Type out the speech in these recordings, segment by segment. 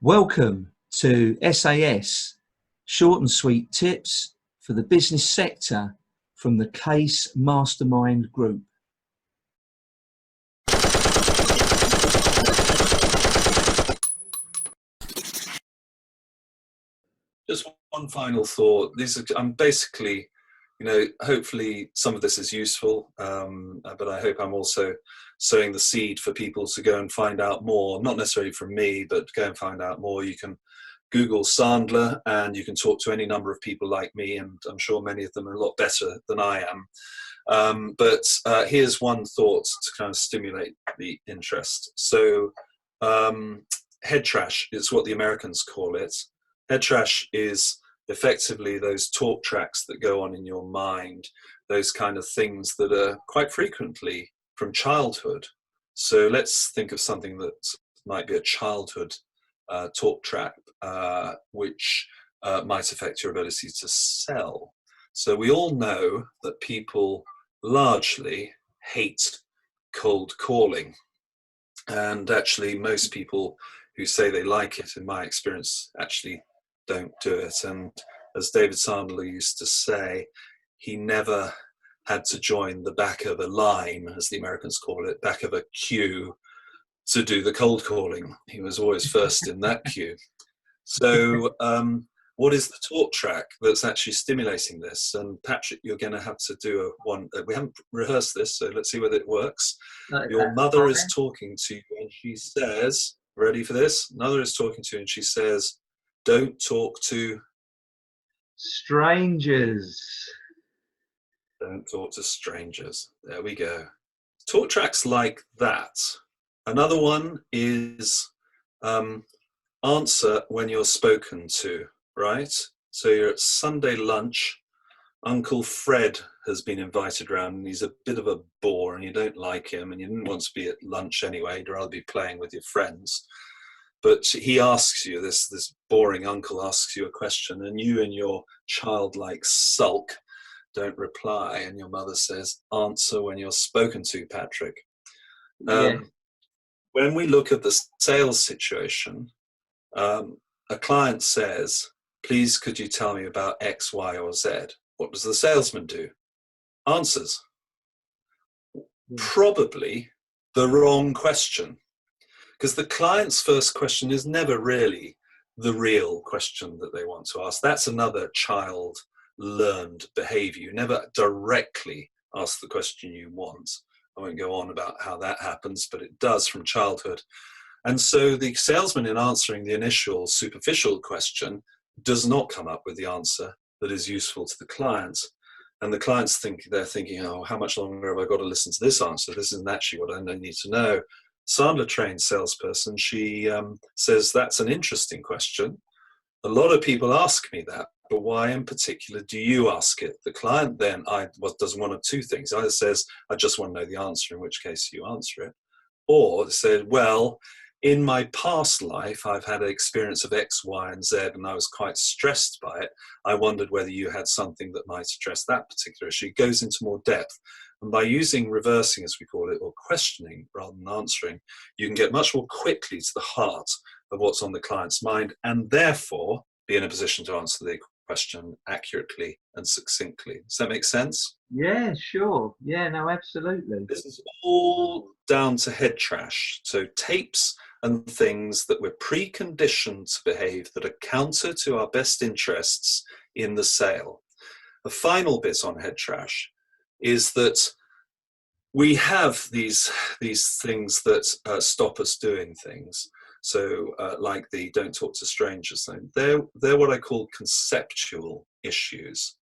Welcome to SAS, short and sweet tips for the business sector from the Case Mastermind Group. Just one final thought. I'm basically, hopefully some of this is useful, but I hope I'm also sowing the seed for people to go and find out more, not necessarily from me, but go and find out more. You can Google Sandler and you can talk to any number of people like me, and I'm sure many of them are a lot better than I am. But here's one thought to kind of stimulate the interest. So head trash is what the Americans call it. Head trash is effectively those talk tracks that go on in your mind, those kind of things that are quite frequently from childhood. So let's think of something that might be a childhood talk track, which might affect your ability to sell. So we all know that people largely hate cold calling. And actually, most people who say they like it, in my experience, actually don't do it. And as David Sandler used to say, he never had to join the back of a line, as the Americans call it, back of a queue, to do the cold calling. He was always first in that queue. So what is the talk track that's actually stimulating this? And Patrick, you're going to have to do one. We haven't rehearsed this, so let's see whether it works. Your mother is talking to you and she says, ready for this? Mother is talking to you and she says, don't talk to strangers. Don't talk to strangers. There we go. Talk tracks like that. Another one is answer when you're spoken to, right? So you're at Sunday lunch. Uncle Fred has been invited around and he's a bit of a bore and you don't like him and you didn't want to be at lunch anyway. You'd rather be playing with your friends. But he asks you, this boring uncle asks you a question and you in your childlike sulk don't reply, and your mother says, answer when you're spoken to, Patrick. Yeah. When we look at the sales situation, a client says, please could you tell me about X, Y, or Z? What does the salesman do? Answers. Probably the wrong question. Because the client's first question is never really the real question that they want to ask. That's another child learned behavior. You never directly ask the question you want. I won't go on about how that happens, but it does from childhood. And so the salesman, in answering the initial superficial question, does not come up with the answer that is useful to the client. And the clients they're thinking, oh, how much longer have I got to listen to this answer? This isn't actually what I need to know. Sandler trained salesperson, she says, that's an interesting question. A lot of people ask me that, but why in particular do you ask it? The client then does one of two things. Either says, I just want to know the answer, in which case you answer it. Or said, well, in my past life, I've had an experience of X, Y, and Z, and I was quite stressed by it. I wondered whether you had something that might address that particular issue. It goes into more depth. And by using reversing, as we call it, or questioning rather than answering, you can get much more quickly to the heart of what's on the client's mind, and therefore be in a position to answer the question accurately and succinctly. Does that make sense? Yeah, sure. Yeah, no, absolutely. This is all down to head trash. So tapes and things that we're preconditioned to behave that are counter to our best interests in the sale. The final bit on head trash is that we have these things that stop us doing things. So like the don't talk to strangers thing, they're what I call conceptual issues.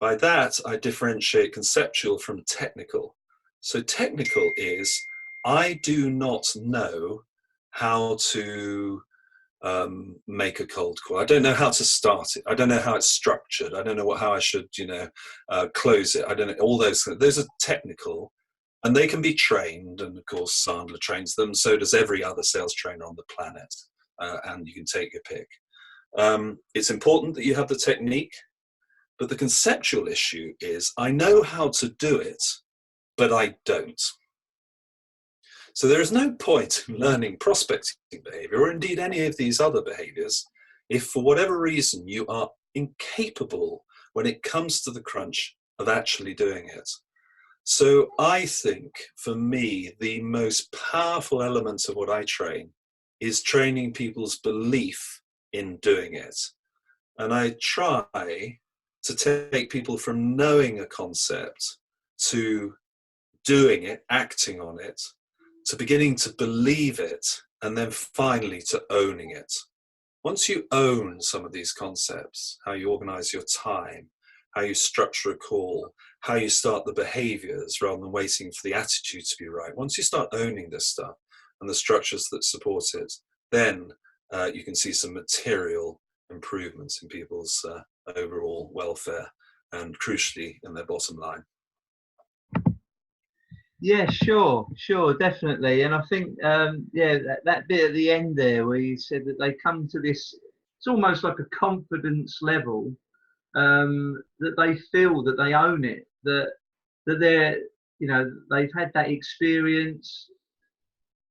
By that, I differentiate conceptual from technical. So technical is, I do not know how to make a cold call. I don't know how to start it. I don't know how it's structured. I don't know how I should, close it. I don't know, all those things. Those are technical. And they can be trained, and of course Sandler trains them, so does every other sales trainer on the planet, and you can take your pick. It's important that you have the technique, but the conceptual issue is, I know how to do it, but I don't. So there is no point in learning prospecting behavior, or indeed any of these other behaviors, if for whatever reason you are incapable when it comes to the crunch of actually doing it. So I think for me, the most powerful element of what I train is training people's belief in doing it. And I try to take people from knowing a concept to doing it, acting on it, to beginning to believe it, and then finally to owning it. Once you own some of these concepts, how you organize your time, how you structure a call, how you start the behaviors rather than waiting for the attitude to be right. Once you start owning this stuff and the structures that support it, then you can see some material improvements in people's overall welfare and crucially in their bottom line. Yeah, sure, definitely. And I think, that bit at the end there where you said that they come to this, it's almost like a confidence level, that they feel that they own it, that they're, they've had that experience,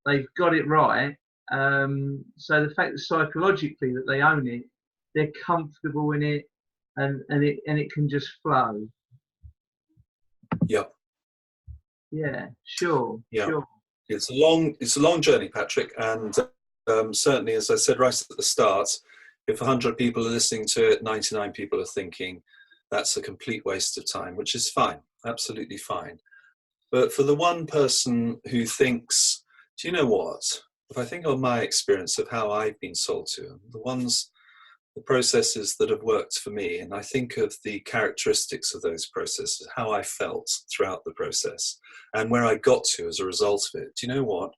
they've got it right. So the fact that psychologically that they own it, they're comfortable in it, and it can just flow. Yep. Yeah, sure. Yeah. Sure. It's a long journey, Patrick, and certainly, as I said right at the start, if 100 people are listening to it, 99 people are thinking that's a complete waste of time, which is fine, absolutely fine. But for the one person who thinks, do you know what? If I think of my experience of how I've been sold to, the processes that have worked for me, and I think of the characteristics of those processes, how I felt throughout the process, and where I got to as a result of it. Do you know what?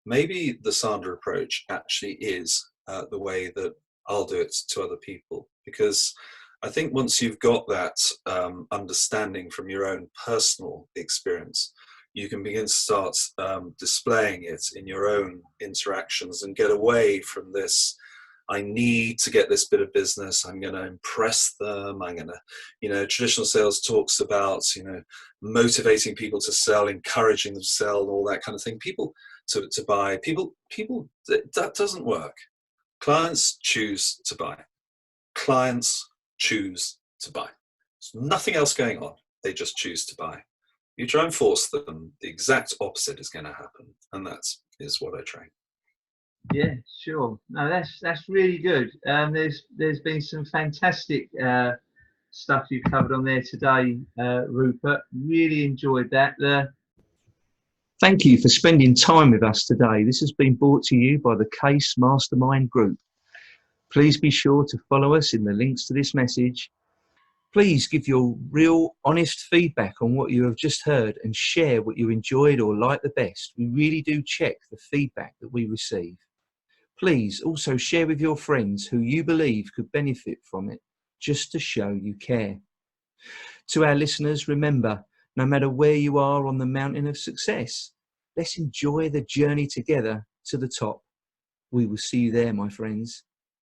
Maybe the Sandler approach actually is the way that I'll do it to other people, because I think once you've got that understanding from your own personal experience, you can begin to start displaying it in your own interactions and get away from this, I need to get this bit of business, I'm going to impress them, I'm going to, traditional sales talks about, motivating people to sell, encouraging them to sell, all that kind of thing. People to buy, people, that doesn't work. Clients choose to buy. Clients choose to buy. There's nothing else going on. They just choose to buy. You try and force them, the exact opposite is going to happen. And that is what I train. Yeah, sure. No, that's really good. There's been some fantastic stuff you've covered on there today, Rupert. Really enjoyed that. Thank you for spending time with us today. This has been brought to you by the Case Mastermind Group. Please be sure to follow us in the links to this message. Please give your real, honest feedback on what you have just heard and share what you enjoyed or liked the best. We really do check the feedback that we receive. Please also share with your friends who you believe could benefit from it, just to show you care. To our listeners, remember, no matter where you are on the mountain of success, let's enjoy the journey together to the top. We will see you there, my friends.